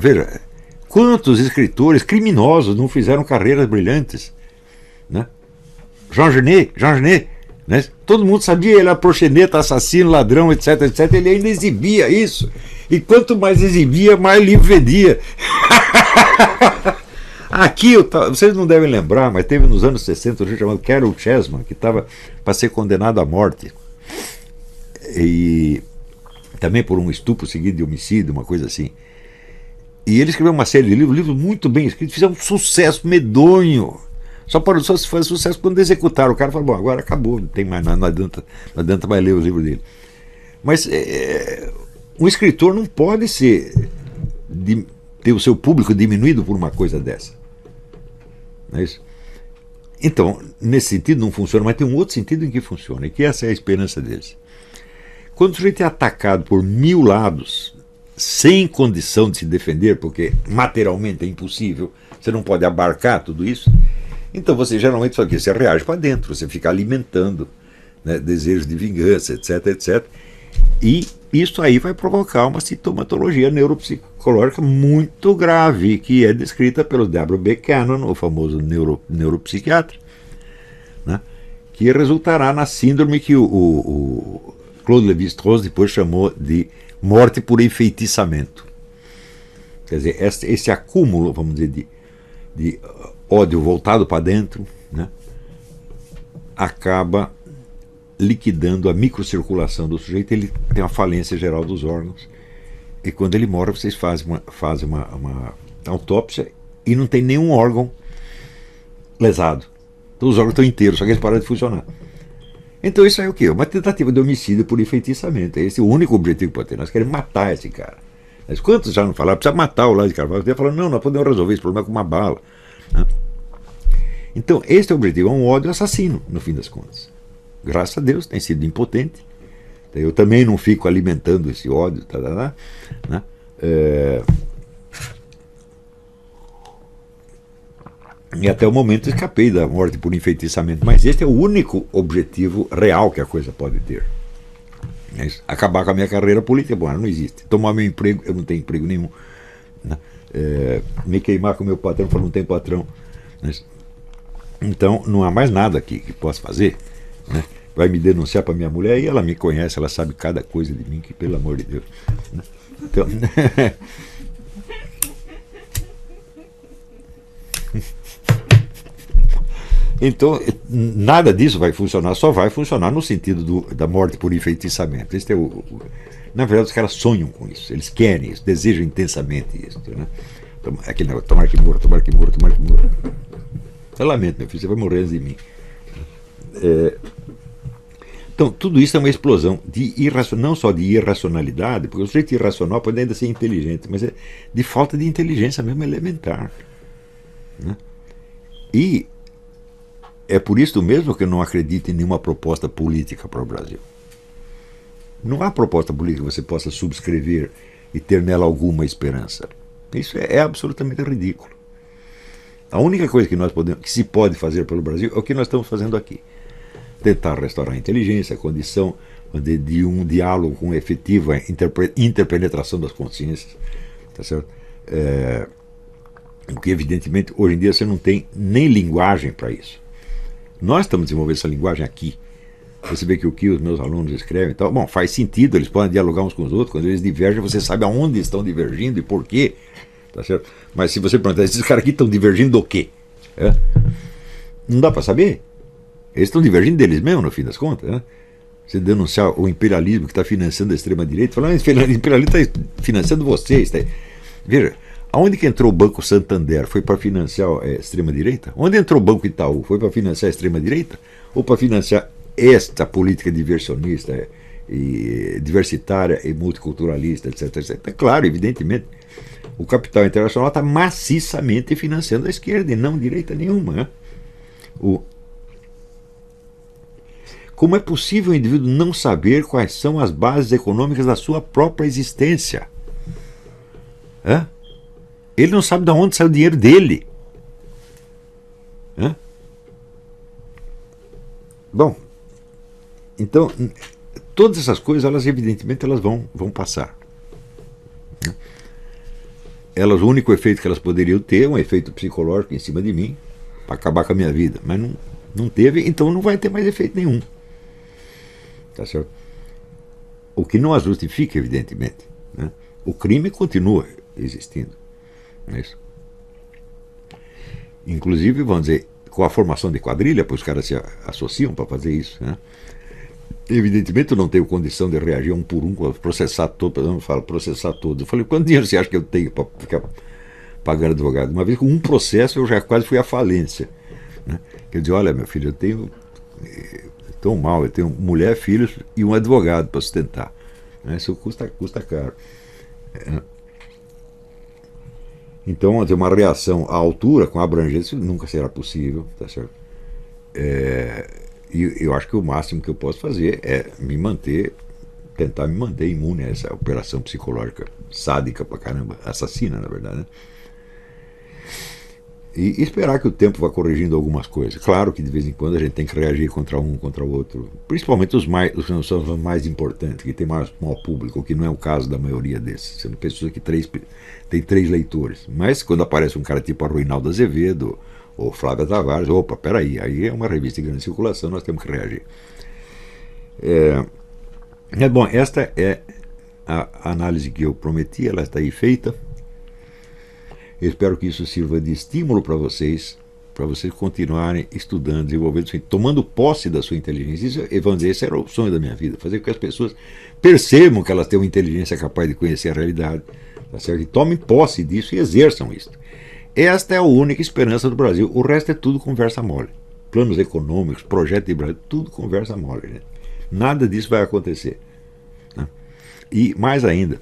Veja, quantos escritores criminosos não fizeram carreiras brilhantes, né? Jean Genet, né? Todo mundo sabia, ele era proxeneta, assassino, ladrão, etc, etc. Ele ainda exibia isso. E quanto mais exibia, mais livro vendia. Aqui, vocês não devem lembrar, mas teve nos anos 60 um gente chamado Carol Chessman, que estava para ser condenado à morte. E também por um estupro seguido de homicídio, uma coisa assim. E ele escreveu uma série de livros muito bem escritos, fizeram um sucesso medonho. Só se faz sucesso quando executaram. O cara falou, bom, agora acabou, não tem mais nada, não adianta mais ler os livros dele. Mas um escritor não pode ter o seu público diminuído por uma coisa dessa. Não é isso? Então, nesse sentido não funciona, mas tem um outro sentido em que funciona, e que essa é a esperança deles. Quando o sujeito é atacado por 1000 lados, sem condição de se defender, porque materialmente é impossível, você não pode abarcar tudo isso, então você geralmente faz o quê? Você reage para dentro, você fica alimentando, né, desejos de vingança, etc, etc. E isso aí vai provocar uma sintomatologia neuropsicológica muito grave, que é descrita pelo W. Buchanan, o famoso neuropsiquiatra, né, que resultará na síndrome que o Claude Lévi-Strauss depois chamou de morte por enfeitiçamento. Quer dizer, esse acúmulo, vamos dizer, de ódio voltado para dentro, né, acaba liquidando a microcirculação do sujeito. Ele tem uma falência geral dos órgãos, e quando ele morre vocês fazem uma autópsia e não tem nenhum órgão lesado. Então os órgãos estão inteiros, só que eles pararam de funcionar. Então isso é o quê? Uma tentativa de homicídio por enfeitiçamento. Esse é o único objetivo que pode ter. Nós queremos matar esse cara. Mas quantos já não falaram? Precisa matar o Olavo de Carvalho. Você fala, não, nós podemos resolver esse problema com uma bala, né? Então esse é o objetivo, é um ódio assassino, no fim das contas. Graças a Deus tem sido impotente. Eu também não fico alimentando esse ódio, né? E até o momento escapei da morte por enfeitiçamento. Mas este é o único objetivo real que a coisa pode ter. É isso. Acabar com a minha carreira política, bom, não existe. Tomar meu emprego, eu não tenho emprego nenhum, né? Me queimar com o meu patrão, falar não tem patrão, né? Então não há mais nada aqui que possa fazer, né? Vai me denunciar para minha mulher, e ela me conhece, ela sabe cada coisa de mim, que pelo amor de Deus, né? Então então, nada disso vai funcionar, só vai funcionar no sentido da morte por enfeitiçamento. Este é na verdade, os caras sonham com isso, eles querem isso, desejam intensamente isso, né? Aquele negócio, tomara que morra, tomara que morra, tomara que morra. Eu lamento, meu filho, você vai morrer antes de mim. Então, tudo isso é uma explosão não só de irracionalidade, porque o sujeito irracional pode ainda ser inteligente, mas é de falta de inteligência mesmo elementar, né? E é por isso mesmo que eu não acredito em nenhuma proposta política para o Brasil. Não há proposta política que você possa subscrever e ter nela alguma esperança. Isso é absolutamente ridículo. A única coisa que se pode fazer pelo Brasil é o que nós estamos fazendo aqui. Tentar restaurar a inteligência, a condição de um diálogo com efetiva interpenetração das consciências. Tá certo? Porque, evidentemente, hoje em dia você não tem nem linguagem para isso. Nós estamos desenvolvendo essa linguagem aqui. Você vê que o que os meus alunos escrevem e tal, bom, faz sentido, eles podem dialogar uns com os outros, quando eles divergem, você sabe aonde estão divergindo e por quê. Tá certo? Mas se você perguntar, esses caras aqui estão divergindo do quê? Não dá para saber. Eles estão divergindo deles mesmos, no fim das contas, né? Você denunciar o imperialismo que está financiando a extrema-direita, falar, o imperialismo está financiando vocês. Tá? Veja, aonde que entrou o Banco Santander? Foi para financiar a extrema-direita? Onde entrou o Banco Itaú? Foi para financiar a extrema-direita? Ou para financiar esta política diversionista, e diversitária e multiculturalista, etc, etc? É claro, evidentemente, o capital internacional está maciçamente financiando a esquerda e não direita nenhuma, né? Como é possível o indivíduo não saber quais são as bases econômicas da sua própria existência? Ele não sabe de onde sai o dinheiro dele. Bom, então, todas essas coisas, elas evidentemente elas vão passar. elas, o único efeito que elas poderiam ter é um efeito psicológico em cima de mim, para acabar com a minha vida. Mas não teve, então não vai ter mais efeito nenhum. Tá certo? O que não as justifica, evidentemente. Né? O crime continua existindo. Não é isso? Inclusive, vamos dizer, com a formação de quadrilha, pois os caras se associam para fazer isso. Né? Evidentemente eu não tenho condição de reagir um por um, processar todo, eu não falo processar todo. Eu falei, quanto dinheiro você acha que eu tenho para ficar pagando advogado? Uma vez com um processo eu já quase fui à falência. Né? Quer dizer, olha meu filho, eu tenho tão mal, eu tenho mulher, filhos e um advogado para sustentar. Né? Isso custa caro. Então, uma reação à altura, com a abrangência, nunca será possível, tá certo? E eu acho que o máximo que eu posso fazer é tentar me manter imune a essa operação psicológica sádica pra caramba, assassina, na verdade, né? E esperar que o tempo vá corrigindo algumas coisas. Claro que de vez em quando a gente tem que reagir contra um, contra o outro, principalmente os que não são os mais importantes, que tem maior público, que não é o caso da maioria desses. Você não pensa que tem 3 leitores. Mas quando aparece um cara tipo Arruinaldo Azevedo ou Flávia Tavares, opa, peraí, aí é uma revista de grande circulação, nós temos que reagir. Bom, esta é a análise que eu prometi, ela está aí feita. Eu espero que isso sirva de estímulo para vocês continuarem estudando, desenvolvendo, tomando posse da sua inteligência. Isso, vamos dizer, esse era o sonho da minha vida, fazer com que as pessoas percebam que elas têm uma inteligência capaz de conhecer a realidade, tá certo? E tomem posse disso e exerçam isso. Esta é a única esperança do Brasil. O resto é tudo conversa mole. Planos econômicos, projeto de Brasil, tudo conversa mole. Né? Nada disso vai acontecer. Né? E mais ainda,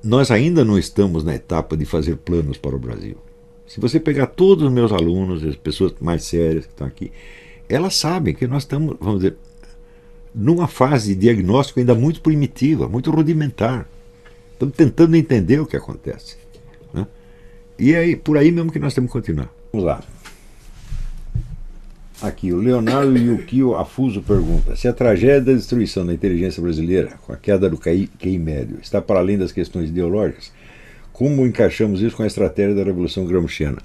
nós ainda não estamos na etapa de fazer planos para o Brasil. Se você pegar todos os meus alunos, as pessoas mais sérias que estão aqui, elas sabem que nós estamos, vamos dizer, numa fase de diagnóstico ainda muito primitiva, muito rudimentar. Estamos tentando entender o que acontece. Né? E aí, por aí mesmo que nós temos que continuar. Vamos lá. Aqui, o Leonardo Yukio Afuso pergunta: se a tragédia da destruição da inteligência brasileira, com a queda do QI médio, está para além das questões ideológicas, como encaixamos isso com a estratégia da Revolução Gramsciana?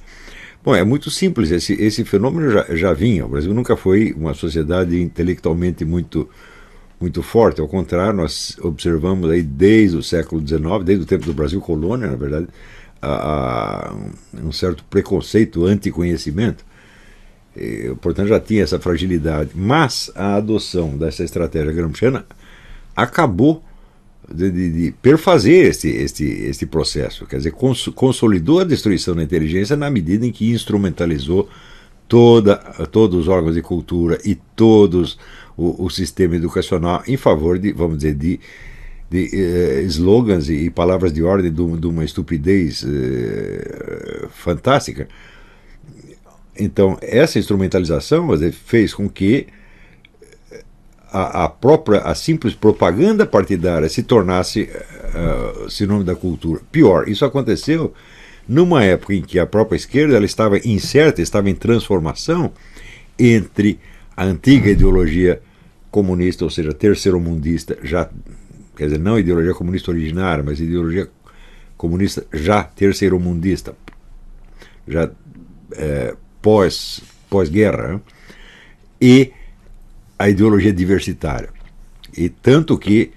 Bom, é muito simples, esse fenômeno já vinha. O Brasil nunca foi uma sociedade intelectualmente muito forte, ao contrário, nós observamos aí desde o século XIX, desde o tempo do Brasil colônia, na verdade, um certo preconceito anti-conhecimento. Portanto, já tinha essa fragilidade. Mas a adoção dessa estratégia gramsciana acabou de perfazer este processo. Quer dizer, consolidou a destruição da inteligência na medida em que instrumentalizou todos os órgãos de cultura e todos o sistema educacional em favor de, vamos dizer, de slogans e palavras de ordem de uma estupidez fantástica. Então, essa instrumentalização fez com que a simples propaganda partidária se tornasse sinônimo da cultura. Pior, isso aconteceu numa época em que a própria esquerda ela estava incerta, estava em transformação entre a antiga ideologia comunista, ou seja, terceiromundista, quer dizer, não ideologia comunista originária, mas ideologia comunista já terceiromundista, já pós-guerra, né? E a ideologia diversitária. E tanto que,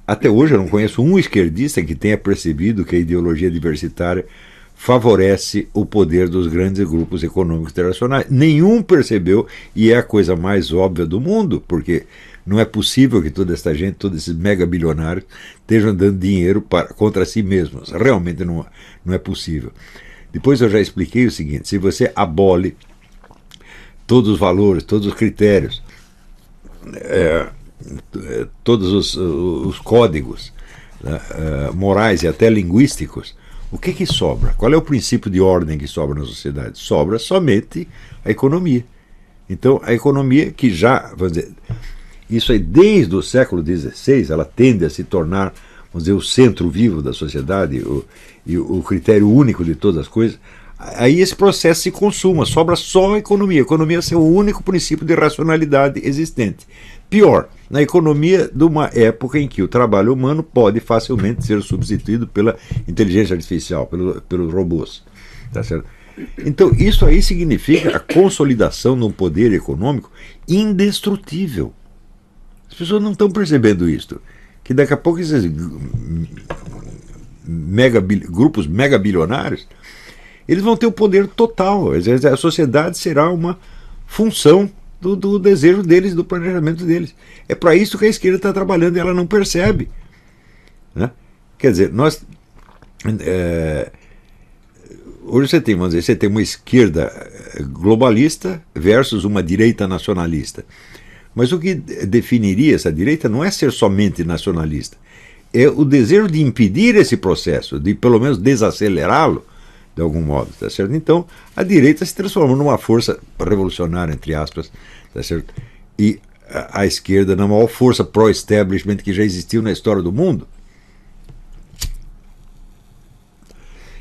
até hoje, eu não conheço um esquerdista que tenha percebido que a ideologia diversitária favorece o poder dos grandes grupos econômicos internacionais. Nenhum percebeu, e é a coisa mais óbvia do mundo, porque não é possível que toda essa gente, todos esses mega bilionários, estejam dando dinheiro contra si mesmos. Realmente não é possível. Depois eu já expliquei o seguinte: se você abole todos os valores, todos os critérios, todos os códigos, né, morais e até linguísticos, o que sobra? Qual é o princípio de ordem que sobra na sociedade? Sobra somente a economia. Então, a economia que já, vamos dizer, isso aí desde o século XVI, ela tende a se tornar, vamos dizer, o centro vivo da sociedade e o critério único de todas as coisas. aí esse processo se consuma, sobra só a economia. A economia é o único princípio de racionalidade existente. Pior, na economia de uma época em que o trabalho humano pode facilmente ser substituído pela inteligência artificial, pelos robôs. Tá certo? Então, isso aí significa a consolidação de um poder econômico indestrutível. As pessoas não estão percebendo isso. Que daqui a pouco esses grupos megabilionários, eles vão ter o poder total. A sociedade será uma função do desejo deles, do planejamento deles. É para isso que a esquerda está trabalhando e ela não percebe. Né? Quer dizer, hoje você tem uma esquerda globalista versus uma direita nacionalista. Mas o que definiria essa direita não é ser somente nacionalista, é o desejo de impedir esse processo, de pelo menos desacelerá-lo de algum modo, tá certo? Então, a direita se transformou numa força revolucionária, entre aspas, tá certo? E a esquerda na maior força pró-establishment que já existiu na história do mundo.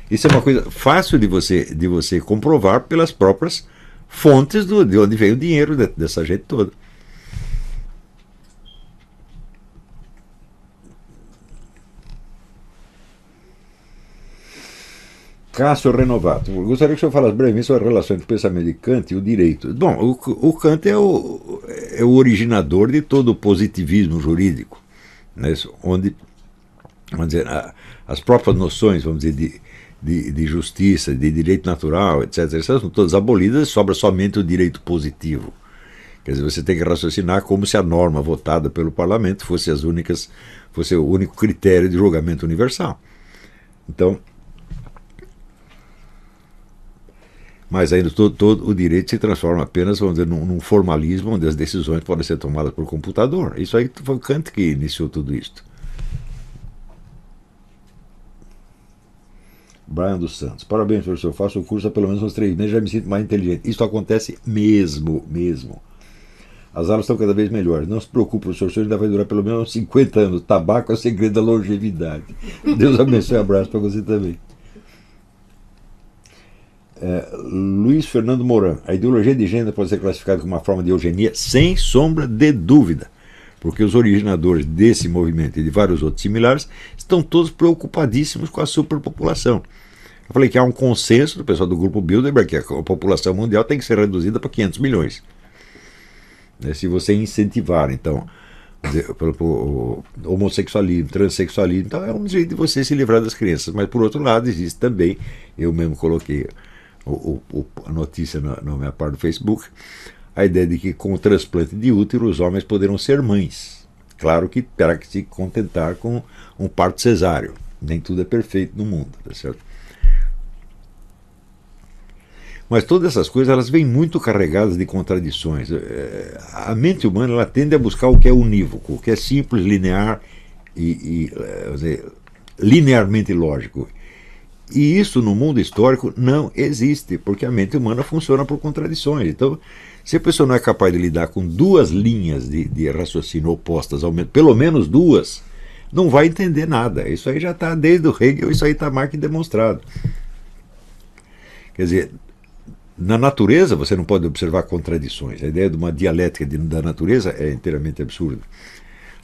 Isso é uma coisa fácil de você comprovar pelas próprias fontes de onde veio o dinheiro dessa gente toda. Cássio Renovato, gostaria que o senhor falasse brevemente sobre a relação entre o pensamento de Kant e o direito. Bom, o Kant é o originador de todo o positivismo jurídico, né, onde, vamos dizer, as próprias noções, vamos dizer, de justiça, de direito natural, etc., são todas abolidas, sobra somente o direito positivo. Quer dizer, você tem que raciocinar como se a norma votada pelo parlamento fosse o único critério de julgamento universal. Então, mas ainda todo o direito se transforma apenas, vamos dizer, num formalismo onde as decisões podem ser tomadas por computador. Isso aí foi o Kant que iniciou tudo isso. Brian dos Santos. Parabéns, professor. Faço o curso há pelo menos uns 3 meses, já me sinto mais inteligente. Isso acontece mesmo. As aulas estão cada vez melhores. Não se preocupe, professor, o senhor ainda vai durar pelo menos uns 50 anos. Tabaco é o segredo da longevidade. Deus abençoe, abraço para você também. Luiz Fernando Moran. A ideologia de gênero pode ser classificada como uma forma de eugenia? Sem sombra de dúvida. Porque os originadores desse movimento e de vários outros similares estão todos preocupadíssimos com a superpopulação. Eu falei que há um consenso do pessoal do grupo Bilderberg que a população mundial tem que ser reduzida para 500 milhões. Se você incentivar, então, o homossexualismo, transexualismo, então é um jeito de você se livrar das crianças. Mas, por outro lado, existe também, eu mesmo coloquei a notícia na minha parte do Facebook, a ideia de que com o transplante de útero os homens poderão ser mães. Claro que terá que se contentar com um parto cesáreo. Nem tudo é perfeito no mundo, tá certo? Mas todas essas coisas elas vêm muito carregadas de contradições. A mente humana ela tende a buscar o que é unívoco, o que é simples, linear e linearmente lógico. E isso no mundo histórico não existe, porque a mente humana funciona por contradições. Então, se a pessoa não é capaz de lidar com 2 linhas de raciocínio opostas, pelo menos 2, não vai entender nada. Isso aí já está desde o Hegel, isso aí está mais que demonstrado. Quer dizer, na natureza você não pode observar contradições. A ideia de uma dialética da natureza é inteiramente absurda.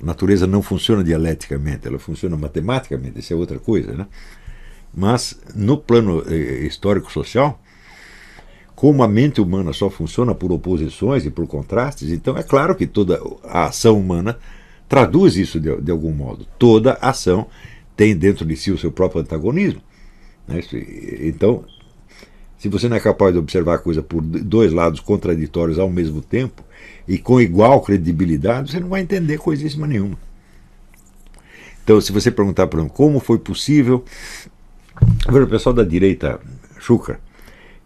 A natureza não funciona dialeticamente, ela funciona matematicamente, isso é outra coisa, né? Mas no plano histórico-social, como a mente humana só funciona por oposições e por contrastes, então é claro que toda a ação humana traduz isso de algum modo. Toda ação tem dentro de si o seu próprio antagonismo, né? Então, se você não é capaz de observar a coisa por 2 lados contraditórios ao mesmo tempo e com igual credibilidade, você não vai entender coisíssima nenhuma. Então, se você perguntar para mim como foi possível, o pessoal da direita chucra,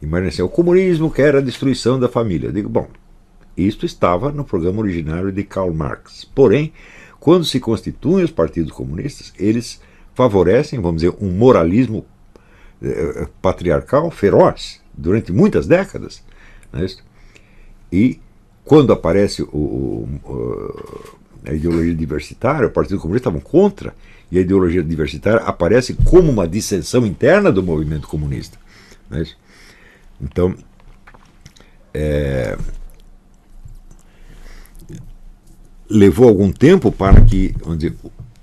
imagina assim, o comunismo quer a destruição da família. Eu digo, bom, isto estava no programa originário de Karl Marx. Porém, quando se constituem os partidos comunistas, eles favorecem, vamos dizer, um moralismo patriarcal feroz durante muitas décadas, não é isso? E quando aparece a ideologia diversitária, o Partido Comunista estavam contra, e a ideologia diversitária aparece como uma dissensão interna do movimento comunista, não é isso? Então, levou algum tempo para que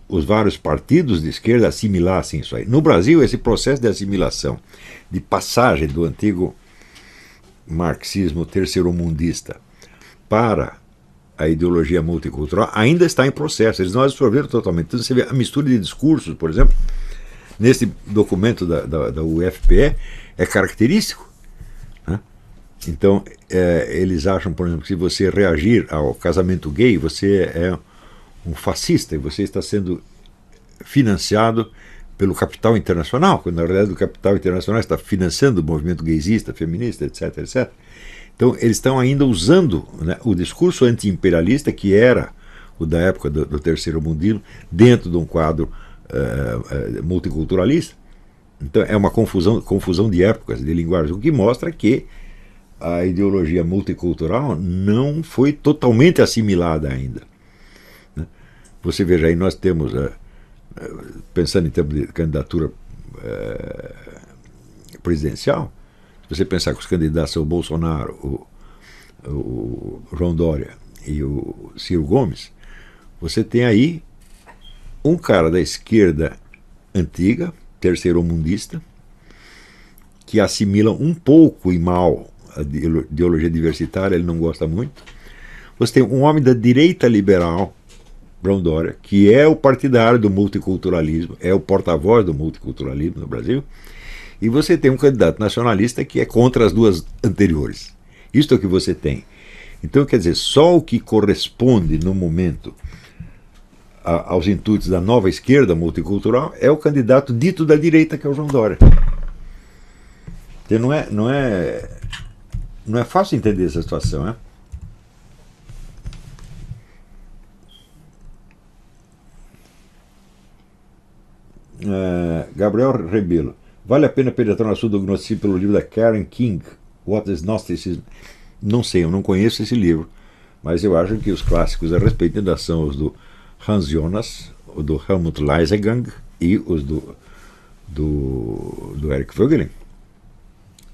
os vários partidos de esquerda assimilassem isso aí. No Brasil, esse processo de assimilação, de passagem do antigo marxismo terceiromundista para a ideologia multicultural, ainda está em processo. Eles não absorveram totalmente. Então, você vê a mistura de discursos, por exemplo, nesse documento da UFPE, é característico. Né? Então, eles acham, por exemplo, que se você reagir ao casamento gay, você é um fascista e você está sendo financiado pelo capital internacional, quando na verdade o capital internacional está financiando o movimento gaysista, feminista, etc, etc. Então eles estão ainda usando, né, o discurso anti-imperialista, que era o da época do terceiro mundismo, dentro de um quadro multiculturalista. Então é uma confusão de épocas, de linguagens, o que mostra que a ideologia multicultural não foi totalmente assimilada ainda. Você veja aí, nós temos, pensando em termos de candidatura presidencial, se você pensar que os candidatos são o Bolsonaro, o João Dória e o Ciro Gomes, você tem aí um cara da esquerda antiga, terceiromundista, que assimila um pouco e mal a ideologia diversitária, ele não gosta muito. Você tem um homem da direita liberal, João Dória, que é o partidário do multiculturalismo, é o porta-voz do multiculturalismo no Brasil, e você tem um candidato nacionalista que é contra as duas anteriores. Isto é o que você tem. Então, quer dizer, só o que corresponde no momento aos intuitos da nova esquerda multicultural é o candidato dito da direita, que é o João Dória. Então, não é fácil entender essa situação, né? Gabriel Rebelo. Vale a pena penetrar no assunto do gnosticismo pelo livro da Karen King, What is Gnosticism? Não sei, eu não conheço esse livro, mas eu acho que os clássicos a respeito ainda são os do Hans Jonas, o do Helmut Leisegang e os do Eric Voegelin.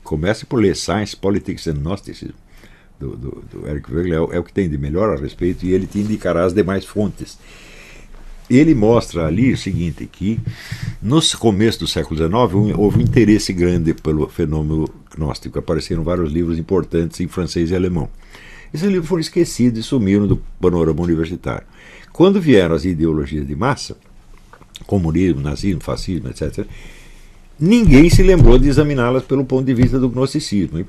Comece por ler Science, Politics and Gnosticism, do Eric Voegelin, é o que tem de melhor a respeito, e ele te indicará as demais fontes. Ele mostra ali o seguinte, que no começo do século XIX houve um interesse grande pelo fenômeno gnóstico. Apareceram vários livros importantes em francês e alemão. Esses livros foram esquecidos e sumiram do panorama universitário. Quando vieram as ideologias de massa, comunismo, nazismo, fascismo, etc., ninguém se lembrou de examiná-las pelo ponto de vista do gnosticismo. E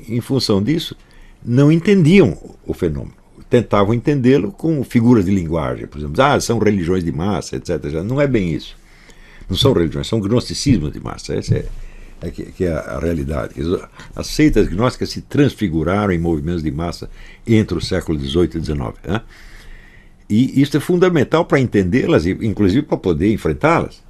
em função disso, não entendiam o fenômeno. Tentavam entendê-lo com figuras de linguagem, por exemplo, são religiões de massa, etc. Não é bem isso. Não são religiões, são gnosticismos de massa. Essa que é a realidade. As seitas gnósticas se transfiguraram em movimentos de massa entre o século XVIII e XIX. Né? E isso é fundamental para entendê-las, inclusive para poder enfrentá-las.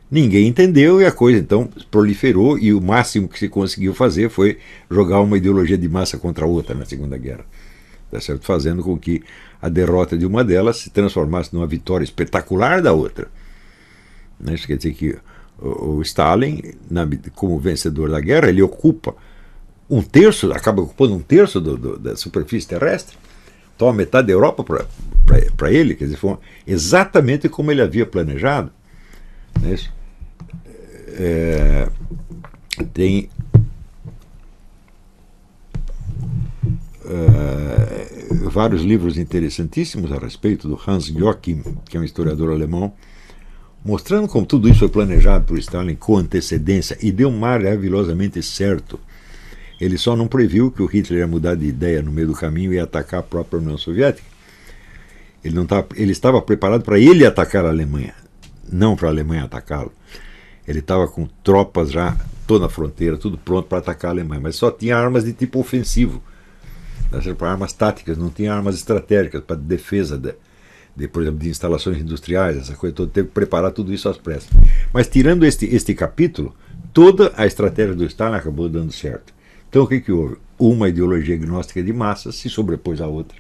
Ninguém entendeu e a coisa então proliferou, e o máximo que se conseguiu fazer foi jogar uma ideologia de massa contra a outra na Segunda Guerra. Tá certo? Fazendo com que a derrota de uma delas se transformasse numa vitória espetacular da outra. Né? Isso quer dizer que o Stalin, como vencedor da guerra, ele ocupa acaba ocupando um terço da superfície terrestre, toma metade da Europa para ele, quer dizer, foi exatamente como ele havia planejado. Né? Tem vários livros interessantíssimos a respeito do Hans Joachim, que é um historiador alemão, mostrando como tudo isso foi planejado por Stalin com antecedência e deu maravilhosamente certo. Ele só não previu que o Hitler ia mudar de ideia no meio do caminho e ia atacar a própria União Soviética. Ele estava preparado para ele atacar a Alemanha, não para a Alemanha atacá-lo. Ele estava com tropas já toda a fronteira, tudo pronto para atacar a Alemanha, mas só tinha armas de tipo ofensivo, para armas táticas, não tinha armas estratégicas para defesa por exemplo, de instalações industriais, essa coisa toda. Teve que preparar tudo isso às pressas. Mas tirando este capítulo, toda a estratégia do Stalin acabou dando certo. Então o que houve? Uma ideologia gnóstica de massa se sobrepôs à outra.